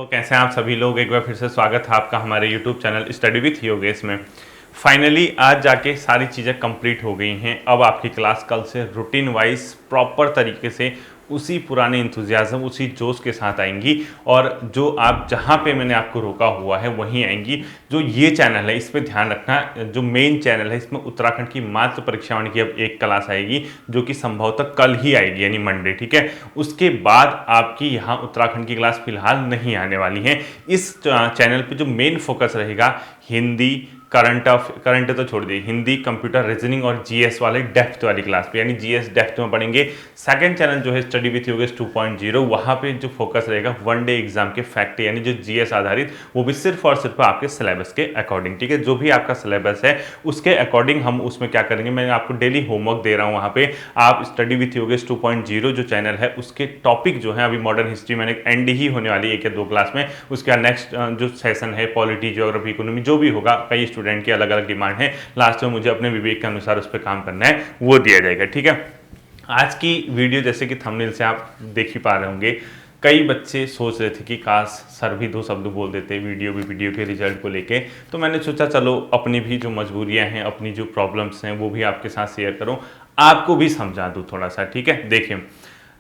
तो कैसे हैं आप सभी लोग। एक बार फिर से स्वागत है आपका हमारे YouTube channel study with Yogesh में। फाइनली आज जाके सारी चीज़ें कंप्लीट हो गई हैं। अब आपकी क्लास कल से रूटीन वाइज प्रॉपर तरीके से उसी पुराने इंथुजियाज्म उसी जोश के साथ आएंगी और जो आप जहाँ पे मैंने आपको रोका हुआ है वहीं आएंगी। जो ये चैनल है इस पर ध्यान रखना, जो मेन चैनल है इसमें उत्तराखंड की मात्र परीक्षावाणी की अब एक क्लास आएगी जो कि संभवतः कल ही आएगी यानी मंडे, ठीक है। उसके बाद आपकी यहाँ उत्तराखंड की क्लास फिलहाल नहीं आने वाली है। इस चैनल पे जो मेन फोकस रहेगा हिंदी, करंट तो छोड़ दिए, हिंदी, कंप्यूटर, रीजनिंग और जीएस वाले डेप्थ वाली क्लास पे यानी जीएस डेप्थ में पढ़ेंगे। सेकंड चैनल जो है स्टडी विथ योगेश 2.0, वहाँ पे जो फोकस रहेगा वन डे एग्जाम के फैक्ट यानी जो जीएस आधारित, वो भी सिर्फ और सिर्फ आपके सिलेबस के अकॉर्डिंग, ठीक है। जो भी आपका सिलेबस है उसके अकॉर्डिंग हम उसमें क्या करेंगे, मैं आपको डेली होमवर्क दे रहा हूँ। वहाँ पे आप स्टडी विथ योगेश 2.0 जो चैनल है उसके टॉपिक जो है, अभी मॉडर्न हिस्ट्री मैंने एंड ही होने वाली एक या दो क्लास में, उसका नेक्स्ट जो सेशन है पॉलिटी, ज्योग्राफी, इकोनॉमी जो भी होगा, कई स्टूडेंट की अलग अलग डिमांड है, लास्ट में मुझे अपने विवेक के अनुसार उस पर काम करना है, वो दिया जाएगा, ठीक है। आज की वीडियो जैसे कि थंबनेल से आप देख ही पा रहे होंगे, कई बच्चे सोच रहे थे कि काश सर भी दो शब्द बोल देते वीडियो के रिजल्ट को लेके। तो मैंने सोचा चलो अपनी भी जो मजबूरियां हैं, अपनी जो प्रॉब्लम्स हैं वो भी आपके साथ शेयर करूं, आपको भी समझा दूं थोड़ा सा, ठीक है। देखिए,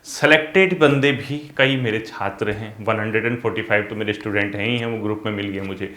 सेलेक्टेड बंदे भी कई मेरे छात्र हैं, 145 तो मेरे स्टूडेंट हैं ही हैं, वो ग्रुप में मिल गए मुझे।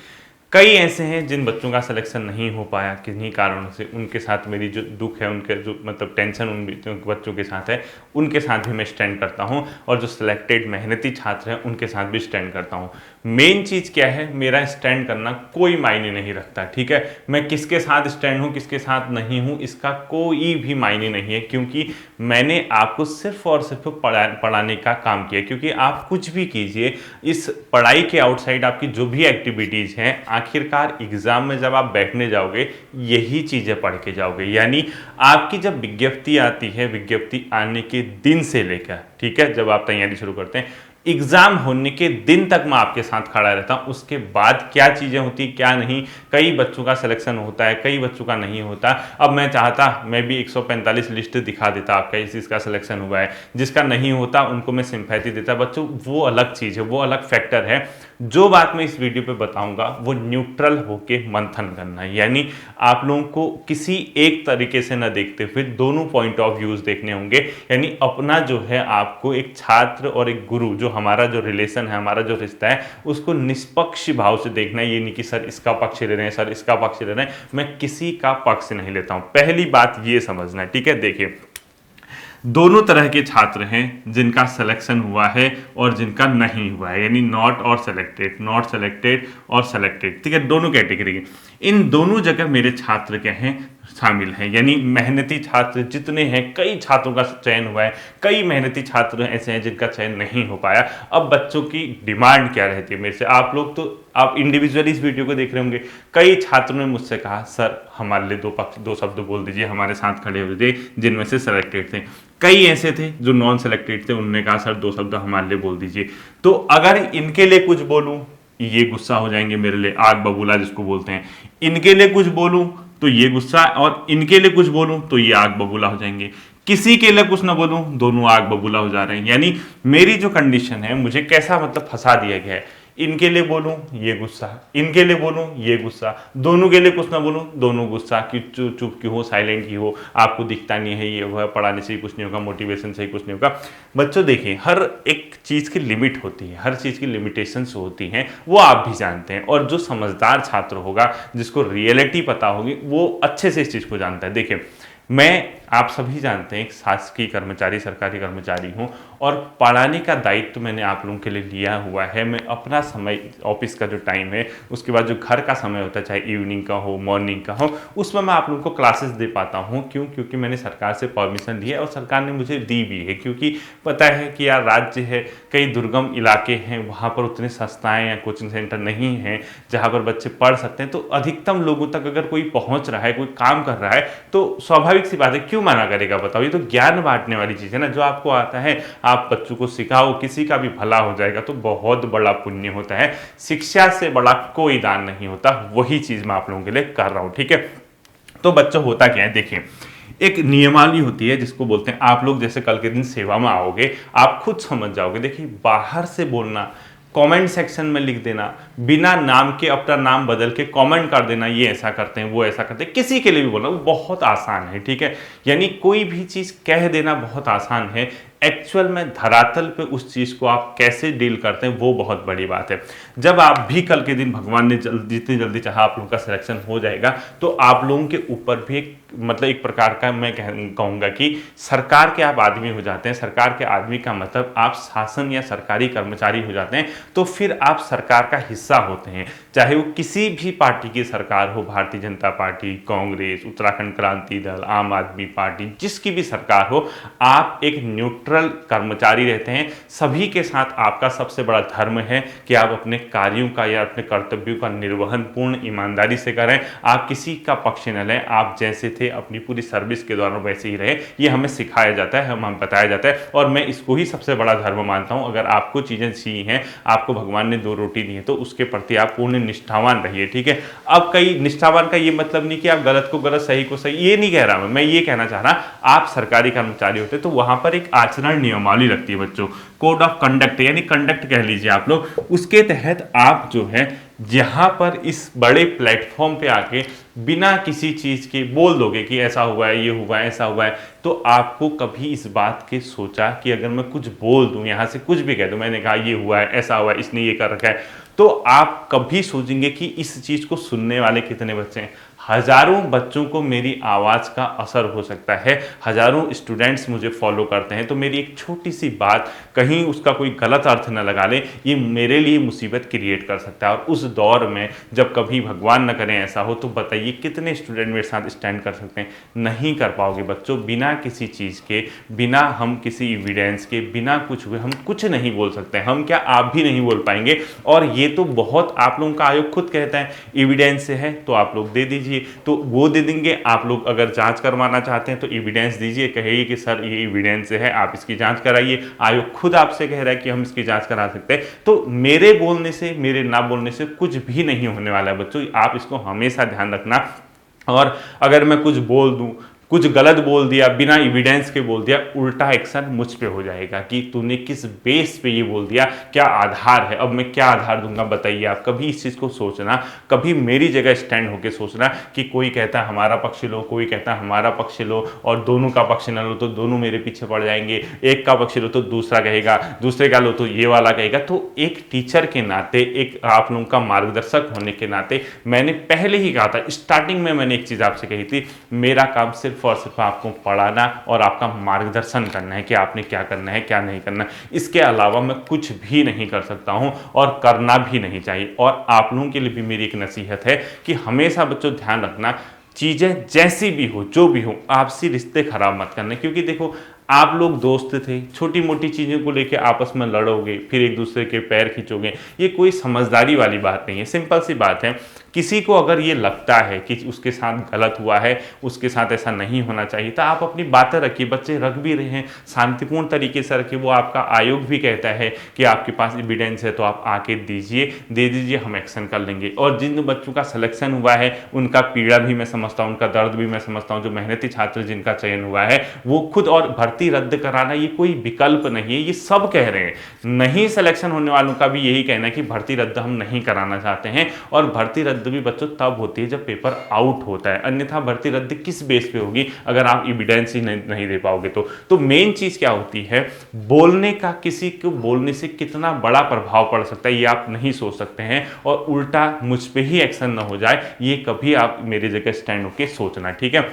कई ऐसे हैं जिन बच्चों का सिलेक्शन नहीं हो पाया किन्हीं कारणों से, उनके साथ मेरी जो दुख है, उनके जो मतलब टेंशन उन बच्चों के साथ है, उनके साथ भी मैं स्टैंड करता हूं। और जो सिलेक्टेड मेहनती छात्र हैं उनके साथ भी स्टैंड करता हूं। मेन चीज़ क्या है, मेरा स्टैंड करना कोई मायने नहीं रखता, ठीक है। मैं किसके साथ स्टैंड हूं किसके साथ नहीं हूं इसका कोई भी मायने नहीं है, क्योंकि मैंने आपको सिर्फ और सिर्फ पढ़ाने का काम किया। क्योंकि आप कुछ भी कीजिए, इस पढ़ाई के आउटसाइड आपकी जो भी एक्टिविटीज़ हैं, आखिरकार एग्जाम में जब आप बैठने जाओगे यही चीज़ें पढ़ के जाओगे। यानी आपकी जब विज्ञप्ति आती है, विज्ञप्ति आने के दिन से लेकर, ठीक है, जब आप तैयारी शुरू करते हैं, एग्जाम होने के दिन तक मैं आपके साथ खड़ा रहता हूं। उसके बाद क्या चीज़ें होती क्या नहीं, कई बच्चों का सिलेक्शन होता है, कई बच्चों का नहीं होता। अब मैं चाहता मैं भी 145 लिस्ट दिखा देता आपका जिसका सिलेक्शन हुआ है, जिसका नहीं होता उनको मैं सिंपैथी देता। बच्चों वो अलग चीज़ है, वो अलग फैक्टर है। जो बात मैं इस वीडियो पे बताऊंगा वो न्यूट्रल होके मंथन करना है, यानी आप लोगों को किसी एक तरीके से न देखते हुए दोनों पॉइंट ऑफ व्यूज देखने होंगे। यानी अपना जो है आपको एक छात्र और एक गुरु, जो हमारा जो रिलेशन है, हमारा जो रिश्ता है, उसको निष्पक्ष भाव से देखना है। ये नहीं कि सर इसका पक्ष ले रहे हैं, सर इसका पक्ष ले रहे हैं, मैं किसी का पक्ष नहीं लेता हूं। पहली बात ये समझना है, ठीक है। देखिए, दोनों तरह के छात्र हैं, जिनका सिलेक्शन हुआ है और जिनका नहीं हुआ है, यानी नॉट और सेलेक्टेड, नॉट सेलेक्टेड और सेलेक्टेड, ठीक है, दोनों कैटेगरी के। इन दोनों जगह मेरे छात्र क्या हैं, शामिल हैं। यानी मेहनती छात्र जितने हैं, कई छात्रों का चयन हुआ है, कई मेहनती छात्र ऐसे हैं जिनका चयन नहीं हो पाया। अब बच्चों की डिमांड क्या रहती है मेरे से, आप लोग तो आप इंडिविजुअली इस वीडियो को देख रहे होंगे। कई छात्रों ने मुझसे कहा सर हमारे लिए दो शब्द बोल दीजिए, हमारे साथ खड़े हो जाइए, जिनमें से सेलेक्टेड थे। कई ऐसे थे जो नॉन सेलेक्टेड थे, उन्होंने कहा सर दो शब्द हमारे लिए बोल दीजिए। तो अगर इनके लिए कुछ बोलूं ये गुस्सा हो जाएंगे मेरे लिए, आग बबूला जिसको बोलते हैं। इनके लिए कुछ बोलूं तो ये गुस्सा, और इनके लिए कुछ बोलूं तो ये आग बबूला हो जाएंगे। किसी के लिए कुछ ना बोलूं दोनों आग बबूला हो जा रहे हैं। यानी मेरी जो कंडीशन है, मुझे कैसा मतलब फंसा दिया गया है, इनके लिए बोलूं ये गुस्सा, इनके लिए बोलूं ये गुस्सा, दोनों के लिए कुछ ना बोलूं दोनों गुस्सा, कि चुप क्यों हो, साइलेंट क्यों हो, आपको दिखता नहीं है, ये हुआ, पढ़ाने से ही कुछ नहीं होगा, मोटिवेशन से ही कुछ नहीं होगा। बच्चों देखिए, हर एक चीज़ की लिमिट होती है, हर चीज़ की लिमिटेशंस होती हैं, वो आप भी जानते हैं। और जो समझदार छात्र होगा, जिसको रियलिटी पता होगी, वो अच्छे से इस चीज़ को जानता है। देखिए, मैं आप सभी जानते हैं एक शासकीय कर्मचारी, सरकारी कर्मचारी हूं, और पढ़ाने का दायित्व मैंने आप लोगों के लिए लिया हुआ है। मैं अपना समय, ऑफिस का जो टाइम है, उसके बाद जो घर का समय होता है, चाहे इवनिंग का हो, मॉर्निंग का हो, उसमें मैं आप लोगों को क्लासेस दे पाता हूं। क्यों? क्योंकि मैंने सरकार से परमिशन ली है और सरकार ने मुझे दी भी है। क्योंकि पता है कि यार राज्य है, कई दुर्गम इलाके हैं, वहाँ पर उतने संस्थाएँ या कोचिंग सेंटर नहीं हैं जहाँ पर बच्चे पढ़ सकते हैं। तो अधिकतम लोगों तक अगर कोई पहुँच रहा है, कोई काम कर रहा है, तो स्वाभाविक सी बात है, क्यों मना करेगा बताओ। ये तो ज्ञान बांटने वाली चीज़ है ना, जो आपको आता है आप बच्चों को सिखाओ, किसी का भी भला हो जाएगा तो बहुत बड़ा पुण्य होता है। शिक्षा से बड़ा कोई दान नहीं होता, वही चीज़ मैं आप लोगों के लिए कर रहा हूँ, ठीक है। तो बच्चों होता क्या है, देखिए, एक नियमावली होती है जिसको बोलते हैं, आप लोग जैसे कल के दिन सेवा में आओगे, आप खुद समझ जाओगे। देखिए, बाहर से बोलना कमेंट सेक्शन में लिख देना, बिना नाम के अपना नाम बदल के कमेंट कर देना, ये ऐसा करते हैं वो ऐसा करते हैं, किसी के लिए भी बोलना वो बहुत आसान है, ठीक है। यानी कोई भी चीज़ कह देना बहुत आसान है, एक्चुअल में धरातल पे उस चीज़ को आप कैसे डील करते हैं वो बहुत बड़ी बात है। जब आप भी कल के दिन भगवान ने जितनी जल्दी चाहा आप लोगों का सिलेक्शन हो जाएगा, तो आप लोगों के ऊपर भी एक प्रकार का मैं कहूँगा कि सरकार के आप आदमी हो जाते हैं। सरकार के आदमी का मतलब आप शासन या सरकारी कर्मचारी हो जाते हैं, तो फिर आप सरकार का हिस्सा होते हैं, चाहे वो किसी भी पार्टी की सरकार हो, भारतीय जनता पार्टी, कांग्रेस, उत्तराखंड क्रांति दल, आम आदमी पार्टी, जिसकी भी सरकार हो, आप एक न्यूट्रल कर्मचारी रहते हैं। सभी के साथ आपका सबसे बड़ा धर्म है कि आप अपने कार्यों का या अपने कर्तव्यों का निर्वहन पूर्ण ईमानदारी से करें। आप किसी का पक्ष न लें, आप जैसे थे अपनी पूरी सर्विस के दौरान वैसे ही रहे। ये हमें सिखाया जाता है, हमें बताया जाता है, और मैं इसको ही सबसे बड़ा धर्म मानता हूं। अगर आपको चीज़ें चाहिए हैं, आपको भगवान ने 2 रोटी दी है, तो उसके प्रति आप पूर्ण निष्ठावान रहिए, ठीक है। अब कई निष्ठावान का ये मतलब नहीं कि आप गलत को गलत, सही को सही, ये नहीं कह रहा मैं ये कहना चाह रहा, आप सरकारी कर्मचारी होते तो वहां पर एक आचरण नियमावली लगती है बच्चों, कोड ऑफ कंडक्ट, यानी कंडक्ट कह लीजिए आप लोग। उसके तहत आप जो है यहाँ पर इस बड़े प्लेटफॉर्म पे आके बिना किसी चीज़ के बोल दोगे कि ऐसा हुआ है, ये हुआ है, ऐसा हुआ है, तो आपको कभी इस बात के सोचा कि अगर मैं कुछ बोल दूं, यहाँ से कुछ भी कह दूं, मैंने कहा ये हुआ है, ऐसा हुआ है, इसने ये कर रखा है, तो आप कभी सोचेंगे कि इस चीज़ को सुनने वाले कितने बच्चे हैं? हजारों बच्चों को मेरी आवाज़ का असर हो सकता है, हजारों स्टूडेंट्स मुझे फॉलो करते हैं, तो मेरी एक छोटी सी बात कहीं उसका कोई गलत अर्थ न लगा ले, ये मेरे लिए मुसीबत क्रिएट कर सकता है। और उस दौर में जब कभी भगवान न करें ऐसा हो, तो बताइए कितने स्टूडेंट मेरे साथ स्टैंड कर सकते हैं? नहीं कर पाओगे बच्चों। बिना किसी चीज़ के, बिना हम किसी एविडेंस के, बिना कुछ हुए हम कुछ नहीं बोल सकते। हम क्या, आप भी नहीं बोल पाएंगे। और ये तो बहुत आप लोगों का आयोग खुद कहता है एविडेंस है तो आप लोग दे दीजिए, तो वो दे देंगे। आप लोग अगर जांच करवाना चाहते हैं तो एविडेंस दीजिए, कहिए कि सर ये एविडेंस है, आप इसकी जांच कराइए। आयोग खुद आपसे कह रहा है कि हम इसकी जांच करा सकते हैं। तो मेरे बोलने से, मेरे ना बोलने से कुछ भी नहीं होने वाला है बच्चों, आप इसको हमेशा ध्यान रखना। और अगर मैं कुछ बोल दूं, कुछ गलत बोल दिया, बिना एविडेंस के बोल दिया, उल्टा एक्शन मुझ पे हो जाएगा कि तूने किस बेस पे ये बोल दिया, क्या आधार है। अब मैं क्या आधार दूंगा बताइए आप? कभी इस चीज़ को सोचना, कभी मेरी जगह स्टैंड होकर सोचना कि कोई कहता है हमारा पक्ष लो, कोई कहता है हमारा पक्ष लो, और दोनों का पक्ष न लो तो दोनों मेरे पीछे पड़ जाएंगे। एक का पक्ष लो तो दूसरा कहेगा, दूसरे का लो तो ये वाला कहेगा। तो एक टीचर के नाते, एक आप लोगों का मार्गदर्शक होने के नाते, मैंने पहले ही कहा था, स्टार्टिंग में मैंने एक चीज़ आपसे कही थी, मेरा काम सिर्फ और सिर्फ आपको पढ़ाना और आपका मार्गदर्शन करना है कि आपने क्या करना है, क्या नहीं करना। इसके अलावा मैं कुछ भी नहीं कर सकता हूं और करना भी नहीं चाहिए। और आप लोगों के लिए भी मेरी एक नसीहत है कि हमेशा बच्चों ध्यान रखना, चीज़ें जैसी भी हो, जो भी हो, आपसी रिश्ते खराब मत करना। क्योंकि देखो, आप लोग दोस्त थे, छोटी मोटी चीज़ों को लेकर आपस में लड़ोगे, फिर एक दूसरे के पैर खींचोगे, ये कोई समझदारी वाली बात नहीं है। सिंपल सी बात है, किसी को अगर ये लगता है कि उसके साथ गलत हुआ है, उसके साथ ऐसा नहीं होना चाहिए, तो आप अपनी बातें रखिए। बच्चे रख भी रहे हैं, शांतिपूर्ण तरीके से रखिए। वो आपका आयोग भी कहता है कि आपके पास एविडेंस है तो आप आके दीजिए, दे दीजिए, हम एक्शन कर लेंगे। और जिन बच्चों का सिलेक्शन हुआ है उनका पीड़ा भी मैं समझता हूँ, उनका दर्द भी मैं समझता हूँ। जो मेहनती छात्र जिनका चयन हुआ है वो खुद, और भर्ती रद्द कराना ये कोई विकल्प नहीं है, ये सब कह रहे हैं। नहीं सिलेक्शन होने वालों का भी यही कहना है कि भर्ती रद्द हम नहीं कराना चाहते हैं। और भर्ती रद्द भी बच्चों तब होती है जब पेपर आउट होता है, अन्यथा भर्ती रद्द किस बेस पे होगी अगर आप एविडेंस ही नहीं दे पाओगे तो मेन चीज क्या होती है, बोलने का, किसी को बोलने से कितना बड़ा प्रभाव पड़ सकता है ये आप नहीं सोच सकते हैं। और उल्टा मुझ पे ही एक्शन ना हो जाए, ये कभी आप मेरी जगह स्टैंड होके सोचना, ठीक है।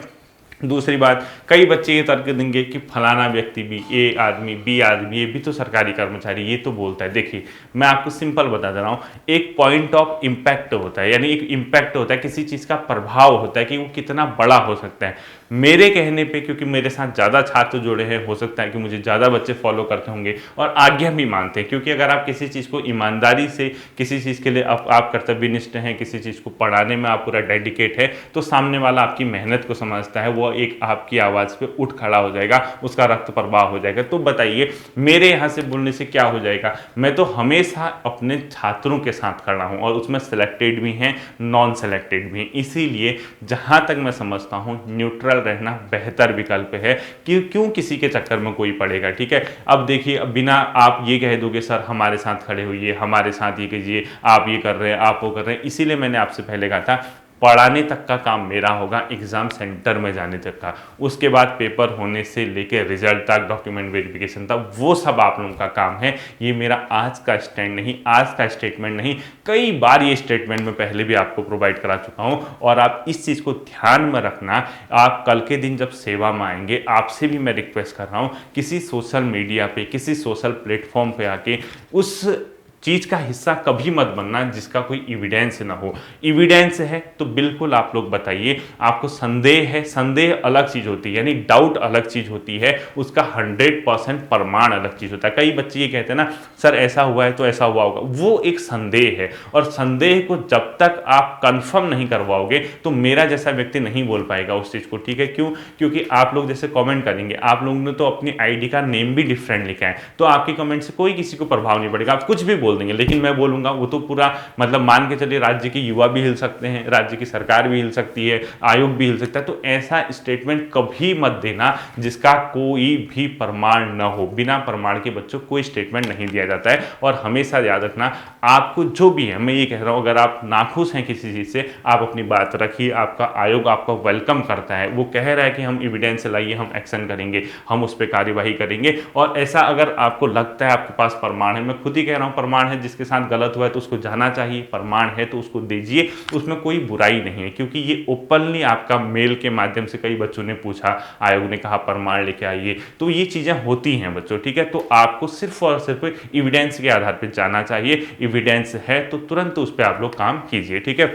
दूसरी बात, कई बच्चे ये तर्क देंगे कि फलाना व्यक्ति भी, ए आदमी, बी आदमी, ये भी तो सरकारी कर्मचारी, ये तो बोलता है। देखिए, मैं आपको सिंपल बता दे रहा हूँ, एक पॉइंट ऑफ इम्पैक्ट होता है, यानी एक इम्पैक्ट होता है, किसी चीज़ का प्रभाव होता है कि वो कितना बड़ा हो सकता है। मेरे कहने पे, क्योंकि मेरे साथ ज़्यादा छात्र जुड़े हैं, हो सकता है कि मुझे ज़्यादा बच्चे फॉलो करते होंगे और आज्ञा भी मानते हैं। क्योंकि अगर आप किसी चीज़ को ईमानदारी से, किसी चीज़ के लिए आप कर्तव्यनिष्ठ हैं, किसी चीज़ को पढ़ाने में आप पूरा डेडिकेट है, तो सामने वाला आपकी मेहनत को समझता है, वो और एक आपकी आवाज़ पे उठ खड़ा हो जाएगा, उसका रक्त प्रवाह हो जाएगा। तो बताइए मेरे यहाँ से बोलने से क्या हो जाएगा? मैं तो हमेशा अपने छात्रों के साथ खड़ा हूँ और उसमें सिलेक्टेड भी हैं, नॉन सेलेक्टेड भी हैं। इसीलिए जहाँ तक मैं समझता हूँ न्यूट्रल रहना बेहतर विकल्प है कि क्यों किसी के चक्कर में कोई पड़ेगा। ठीक है, अब देखिए, अब बिना आप ये कह दोगे सर हमारे साथ खड़े होइए, हमारे साथ ये कीजिए, आप ये कर रहे हैं, आप वो कर रहे हैं, इसीलिए मैंने आपसे पहले कहा था पढ़ाने तक का काम मेरा होगा, एग्ज़ाम सेंटर में जाने तक का, उसके बाद पेपर होने से लेकर रिजल्ट तक, डॉक्यूमेंट वेरिफिकेशन तक, वो सब आप लोगों का काम है। ये मेरा आज का स्टैंड नहीं, आज का स्टेटमेंट नहीं, कई बार ये स्टेटमेंट मैं पहले भी आपको प्रोवाइड करा चुका हूँ। और आप इस चीज़ को ध्यान में रखना, आप कल के दिन जब सेवा में आएंगे, आपसे भी मैं रिक्वेस्ट कर रहा हूँ, किसी सोशल मीडिया पे, किसी सोशल प्लेटफॉर्म पे आके उस चीज़ का हिस्सा कभी मत बनना जिसका कोई एविडेंस ना हो। एविडेंस है तो बिल्कुल आप लोग बताइए, आपको संदेह है, संदेह अलग चीज़ होती है, यानी डाउट अलग चीज़ होती है, उसका 100% प्रमाण अलग चीज़ होता है। कई बच्चे ये कहते हैं ना सर ऐसा हुआ है तो ऐसा हुआ होगा, वो एक संदेह है, और संदेह को जब तक आप कंफर्म नहीं करवाओगे तो मेरा जैसा व्यक्ति नहीं बोल पाएगा उस चीज़ को। ठीक है, क्यों? क्योंकि आप लोग जैसे कमेंट करेंगे, आप लोगों ने तो अपनी आईडी का नेम भी डिफरेंट लिखा है, तो आपकी कमेंट से कोई किसी को प्रभाव नहीं पड़ेगा, आप कुछ भी बोल देंगे, लेकिन मैं बोलूंगा वो तो पूरा मतलब मान के चलिए राज्य के युवा भी हिल सकते हैं, राज्य की सरकार भी हिल सकती है, आयोग भी हिल सकता है। तो ऐसा स्टेटमेंट कभी मत देना जिसका कोई भी प्रमाण न हो। बिना प्रमाण के बच्चों कोई स्टेटमेंट नहीं दिया जाता है। और हमेशा याद रखना, आपको जो भी है, मैं ये कह रहा हूं, अगर आप नाखुश हैं किसी चीज से, आप अपनी बात रखिए, आपका आयोग आपको वेलकम करता है, वो कह रहा है कि हम एविडेंस लाइए, हम एक्शन करेंगे, हम उस पर कार्यवाही करेंगे। और ऐसा अगर आपको लगता है आपके पास प्रमाण है, मैं खुद ही कह रहा हूं प्रमाण है, जिसके साथ गलत हुआ है तो उसको जाना चाहिए, प्रमाण है तो उसको दीजिए, उसमें कोई बुराई नहीं है। क्योंकि ये ओपनली आपका मेल के माध्यम से कई बच्चों ने पूछा, आयोग ने कहा प्रमाण लेके आइए, तो ये चीजें होती हैं बच्चों। ठीक है, तो आपको सिर्फ और सिर्फ एविडेंस के आधार पर जाना चाहिए, एविडेंस है तो तुरंत उस पर आप लोग काम कीजिए। ठीक है,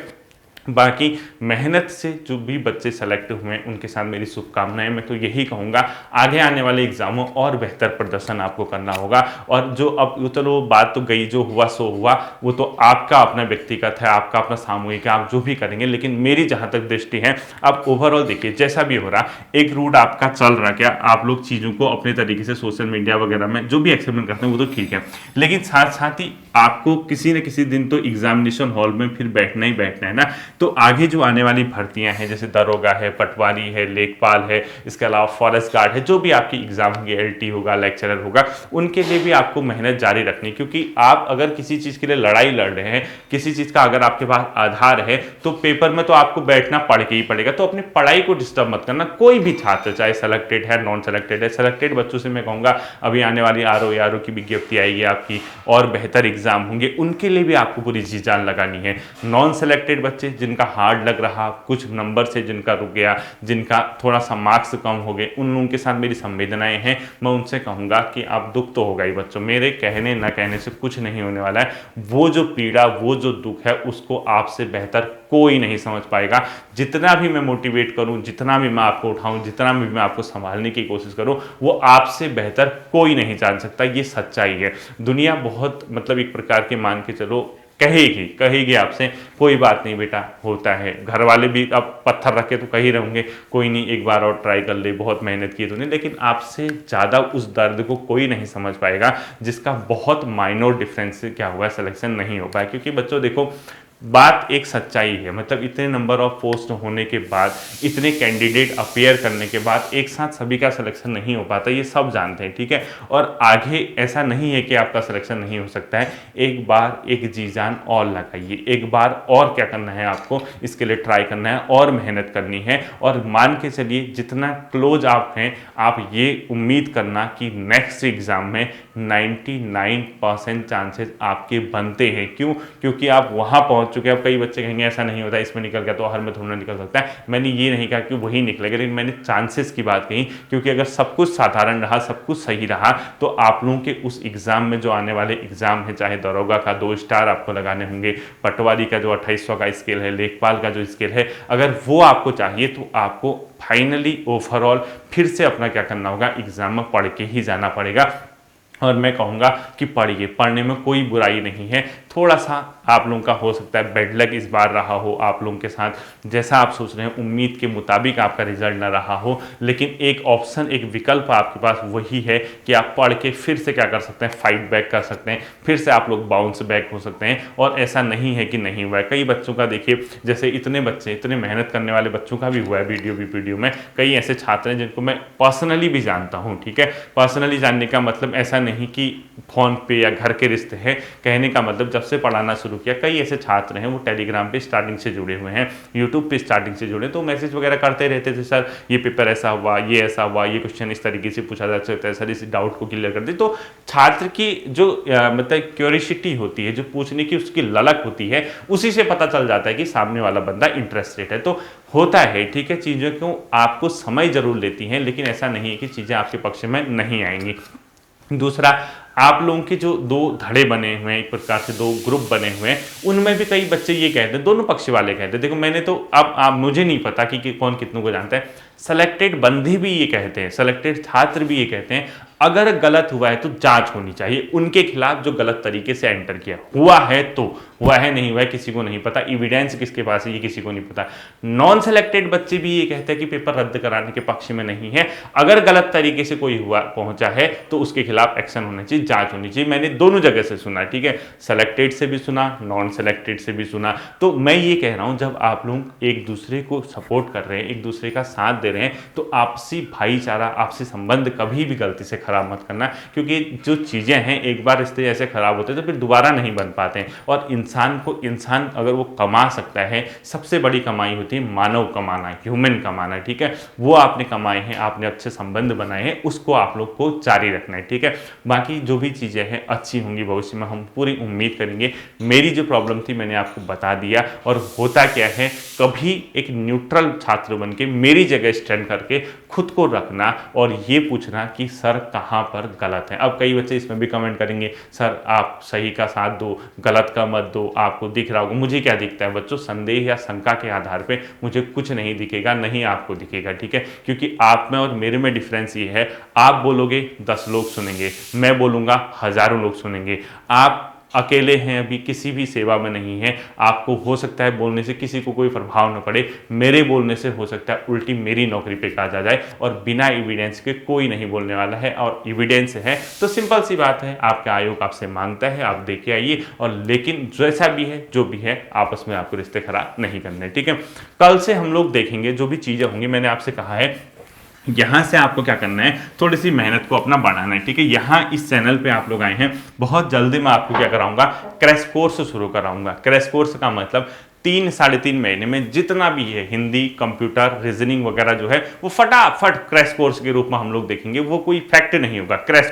बाकी मेहनत से जो भी बच्चे सेलेक्ट हुए उनके साथ मेरी शुभकामनाएं। मैं तो यही कहूँगा आगे आने वाले एग्जामों और बेहतर प्रदर्शन आपको करना होगा। और जो अब चलो बात तो गई, जो हुआ सो हुआ, वो तो आपका अपना व्यक्तिगत है, आपका अपना सामूहिक है, आप जो भी करेंगे। लेकिन मेरी जहाँ तक दृष्टि है, आप ओवरऑल देखिए, जैसा भी हो रहा, एक रूट आपका चल रहा, क्या आप लोग चीज़ों को अपने तरीके से सोशल मीडिया वगैरह में जो भी एक्सपेरिमेंट करते हैं वो तो ठीक है, लेकिन साथ साथ ही आपको किसी न किसी दिन तो एग्जामिनेशन हॉल में फिर बैठना ही बैठना है ना। तो आगे जो आने वाली भर्तियां हैं, जैसे दरोगा है, पटवारी है, लेखपाल है, इसके अलावा फॉरेस्ट गार्ड है, जो भी आपकी एग्जाम होंगे, एलटी होगा, लेक्चरर होगा, उनके लिए भी आपको मेहनत जारी रखनी। क्योंकि आप अगर किसी चीज़ के लिए लड़ाई लड़ रहे हैं, किसी चीज़ का अगर आपके पास आधार है, तो पेपर में तो आपको बैठना पड़ के ही पड़ेगा। तो अपनी पढ़ाई को डिस्टर्ब मत करना। कोई भी छात्र, चाहे सेलेक्टेड है, नॉन सेलेक्टेड है, सेलेक्टेड बच्चों से मैं कहूँगा अभी आने वाली आरओ की विज्ञप्ति आएगी आपकी, और बेहतर एग्जाम होंगे, उनके लिए भी आपको पूरी जी जान लगानी है। नॉन सेलेक्टेड बच्चे जिनका हार्ड लग रहा, कुछ नंबर से जिनका रुक गया, जिनका थोड़ा सा मार्क्स कम हो गए, उन लोगों के साथ मेरी संवेदनाएं हैं। मैं उनसे कहूँगा कि आप दुख तो होगा ही बच्चों, मेरे कहने न कहने से कुछ नहीं होने वाला है। वो जो पीड़ा, वो जो दुख है, उसको आपसे बेहतर कोई नहीं समझ पाएगा। जितना भी मैं मोटिवेट करूं, जितना भी मैं आपको उठाऊं, जितना भी मैं आपको संभालने की कोशिश करूं, वो आपसे बेहतर कोई नहीं जान सकता। ये सच्चाई है। दुनिया बहुत मतलब एक प्रकार के मान के चलो कहेगी आपसे कोई बात नहीं बेटा, होता है। घर वाले भी अब पत्थर रखे तो कही रहेंगे, कोई नहीं, एक बार और ट्राई कर ले, बहुत मेहनत की तूने। लेकिन आपसे ज़्यादा उस दर्द को कोई नहीं समझ पाएगा जिसका बहुत माइनर डिफरेंस से क्या हुआ, सिलेक्शन नहीं हो पाया। क्योंकि बच्चों देखो, बात एक सच्चाई है, मतलब इतने नंबर ऑफ पोस्ट होने के बाद, इतने कैंडिडेट अपेयर करने के बाद एक साथ सभी का सिलेक्शन नहीं हो पाता, ये सब जानते हैं। ठीक है, और आगे ऐसा नहीं है कि आपका सिलेक्शन नहीं हो सकता है। एक बार एक जी जान और लगाइए, एक बार और क्या करना है आपको, इसके लिए ट्राई करना है और मेहनत करनी है। और मान के चलिए जितना क्लोज आप हैं, आप ये उम्मीद करना कि नेक्स्ट एग्जाम में 99% चांसेस आपके बनते हैं। क्यों? क्योंकि आप वहाँ पहुँच चुके हैं। अब कई बच्चे कहेंगे ऐसा नहीं होता, इसमें निकल गया तो हर में थोड़ा ना निकल सकता है। मैंने ये नहीं कहा कि वही निकलेगा, लेकिन मैंने चांसेस की बात कही। क्योंकि अगर सब कुछ साधारण रहा, सब कुछ सही रहा, तो आप लोगों के उस एग्जाम में जो आने वाले एग्जाम है, चाहे दरोगा का 2 स्टार आपको लगाने होंगे, पटवारी का जो 2800 का स्केल है, लेखपाल का जो स्केल है, अगर वो आपको चाहिए तो आपको फाइनली ओवरऑल फिर से अपना क्या करना होगा, एग्जाम में पढ़ के ही जाना पड़ेगा। और मैं कहूँगा कि पढ़िए, पढ़ने में कोई बुराई नहीं है। थोड़ा सा आप लोगों का हो सकता है बैड लक इस बार रहा हो आप लोगों के साथ, जैसा आप सोच रहे हैं उम्मीद के मुताबिक आपका रिजल्ट ना रहा हो, लेकिन एक ऑप्शन, एक विकल्प आपके पास वही है कि आप पढ़ के फिर से क्या कर सकते हैं, फाइट बैक कर सकते हैं, फिर से आप लोग बाउंस बैक हो सकते हैं। और ऐसा नहीं है कि नहीं हुआ है, कई बच्चों का देखिए, जैसे इतने बच्चे, इतने मेहनत करने वाले बच्चों का भी हुआ है वीडियो में, कई ऐसे छात्र हैं जिनको मैं पर्सनली भी जानता हूँ, ठीक है। पर्सनली जानने का मतलब ऐसा नहीं कि फोन पे या घर के रिश्ते हैं, कहने का मतलब जब से पढ़ाना शुरू किया, कई ऐसे छात्र हैं वो टेलीग्राम पे स्टार्टिंग से जुड़े हुए हैं, यूट्यूब पे स्टार्टिंग से जुड़े, तो मैसेज वगैरह करते रहते थे, सर ये पेपर ऐसा हुआ, ये ऐसा हुआ, ये क्वेश्चन इस तरीके से पूछा जा सकता है, सर इस डाउट को क्लियर कर दे। तो छात्र की जो मतलब क्यूरियोसिटी होती है, जो पूछने की उसकी ललक होती है, उसी से पता चल जाता है कि सामने वाला बंदा इंटरेस्टेड है। तो होता है, ठीक है, चीज़ों को आपको समय जरूर लेती हैं, लेकिन ऐसा नहीं है कि चीज़ें आपके पक्ष में नहीं आएंगी। दूसरा, आप लोगों के जो दो धड़े बने हुए हैं, एक प्रकार से दो ग्रुप बने हुए हैं, उनमें भी कई बच्चे ये कहते हैं, दोनों पक्ष वाले कहते हैं, देखो मैंने तो अब आप मुझे नहीं पता कि कौन कितनों को जानता है, सेलेक्टेड बंदी भी ये कहते हैं, सेलेक्टेड छात्र भी ये कहते हैं, अगर गलत हुआ है तो जांच होनी चाहिए उनके खिलाफ जो गलत तरीके से एंटर किया हुआ है, तो हुआ है नहीं हुआ है किसी को नहीं पता, एविडेंस किसके पास है ये किसी को नहीं पता। नॉन सेलेक्टेड बच्चे भी ये कहते हैं कि पेपर रद्द कराने के पक्ष में नहीं है, अगर गलत तरीके से कोई हुआ पहुंचा है तो उसके खिलाफ एक्शन होना चाहिए, जांच होनी चाहिए। मैंने दोनों जगह से सुना, ठीक है, सेलेक्टेड से भी सुना, नॉन सेलेक्टेड से भी सुना। तो मैं ये कह रहा हूं, जब आप लोग एक दूसरे को सपोर्ट कर रहे हैं, एक दूसरे का साथ दे रहे हैं, तो आपसी भाईचारा, आपसी संबंध कभी भी गलती से खराब मत करना, क्योंकि जो चीजें हैं एक बार रिश्ते ऐसे खराब होते हैं तो फिर दोबारा नहीं बन पाते हैं। और इंसान अगर वो कमा सकता है, सबसे बड़ी कमाई होती है मानव कमाना, ह्यूमन कमाना, ठीक है, वो आपने कमाए हैं, आपने अच्छे संबंध बनाए हैं, उसको आप लोग को जारी रखना है, ठीक है। बाकी जो भी चीजें हैं अच्छी होंगी भविष्य में, हम पूरी उम्मीद करेंगे। मेरी जो प्रॉब्लम थी मैंने आपको बता दिया, और होता क्या है, कभी एक न्यूट्रल छात्र बन के मेरी जगह स्टैंड करके खुद को रखना और ये पूछना कि सर कहाँ पर गलत है। अब कई बच्चे इसमें भी कमेंट करेंगे, सर आप सही का साथ दो, गलत का मत दो, आपको दिख रहा होगा। मुझे क्या दिखता है बच्चों, संदेह या शंका के आधार पे मुझे कुछ नहीं दिखेगा, नहीं आपको दिखेगा, ठीक है, क्योंकि आप में और मेरे में डिफरेंस ये है, आप बोलोगे 10 लोग सुनेंगे, मैं बोलूँगा हजारों लोग सुनेंगे। आप अकेले हैं, अभी किसी भी सेवा में नहीं है, आपको हो सकता है बोलने से किसी को कोई प्रभाव न पड़े, मेरे बोलने से हो सकता है उल्टी मेरी नौकरी पे काटा जाए, और बिना एविडेंस के कोई नहीं बोलने वाला है, और एविडेंस है तो सिंपल सी बात है, आपका आयोग आपसे मांगता है, आप देके आइए। और लेकिन जैसा भी है, जो भी है, आपस में आपको रिश्ते खराब नहीं करने, ठीक है। कल से हम लोग देखेंगे जो भी चीज़ें होंगी, मैंने आपसे कहा है यहाँ से आपको क्या करना है, थोड़ी सी मेहनत को अपना बढ़ाना है, ठीक है। यहाँ इस चैनल पे आप लोग आए हैं, बहुत जल्दी मैं आपको क्या कराऊंगा, क्रैश कोर्स शुरू कराऊंगा। क्रैश कोर्स का मतलब 3-3.5 महीने में जितना भी है हिंदी, कंप्यूटर, रीजनिंग वगैरह जो है वो फटाफट क्रैश कोर्स के रूप में हम लोग देखेंगे। वो कोई फैक्ट नहीं होगा, क्रैश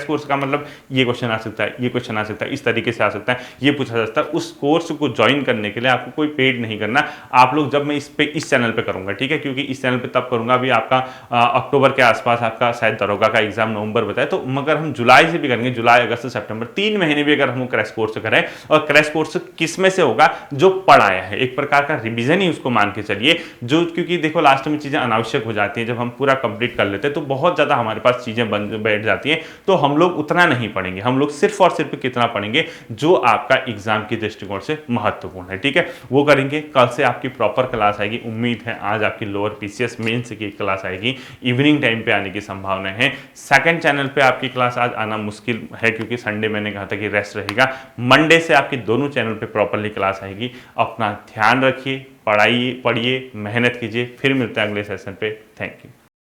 कोर्स का मतलब ये क्वेश्चन आ सकता है, ये क्वेश्चन आ सकता है, इस तरीके से आ सकता है, ये पूछा जा सकता है। उस कोर्स को ज्वाइन करने के लिए आपको कोई पेड नहीं करना। आप लोग जब मैं इस चैनल पर करूंगा, ठीक है, क्योंकि इस चैनल पर तब करूंगा, अभी आपका अक्टूबर के आसपास आपका शायद दरोगा का एग्जाम नवंबर बताए, तो मगर हम जुलाई से भी करेंगे, जुलाई, अगस्त, सितंबर, 3 महीने भी अगर हम क्रैश कोर्स करें। और क्रैश कोर्स किस में से होगा, जो पढ़ाया है, एक प्रकार का रिवीजन ही उसको मान के चलिए, जो, क्योंकि देखो लास्ट में चीजें अनावश्यक हो जाती हैं, जब हम पूरा कंप्लीट कर लेते हैं तो बहुत ज्यादा हमारे पास चीजें बन बैठ जाती हैं, तो हम लोग उतना नहीं पढ़ेंगे, हम लोग सिर्फ और सिर्फ कितना पढ़ेंगे जो आपका एग्जाम के दृष्टिकोण से महत्वपूर्ण है, ठीक है, वो करेंगे। कल से आपकी प्रॉपर क्लास आएगी, उम्मीद है आज आपकी लोअर पीसीएस मेंस की क्लास आएगी, इवनिंग टाइम पे आने की संभावना है। सेकंड चैनल पे आपकी क्लास आज आना मुश्किल है, क्योंकि संडे मैंने कहा था कि रेस्ट रहेगा। मंडे से आपकी दोनों चैनल पे प्रॉपरली क्लास आएगी। अपना ध्यान रखिए, पढ़िए, मेहनत कीजिए। फिर मिलते हैं अगले सेशन पे। Thank you.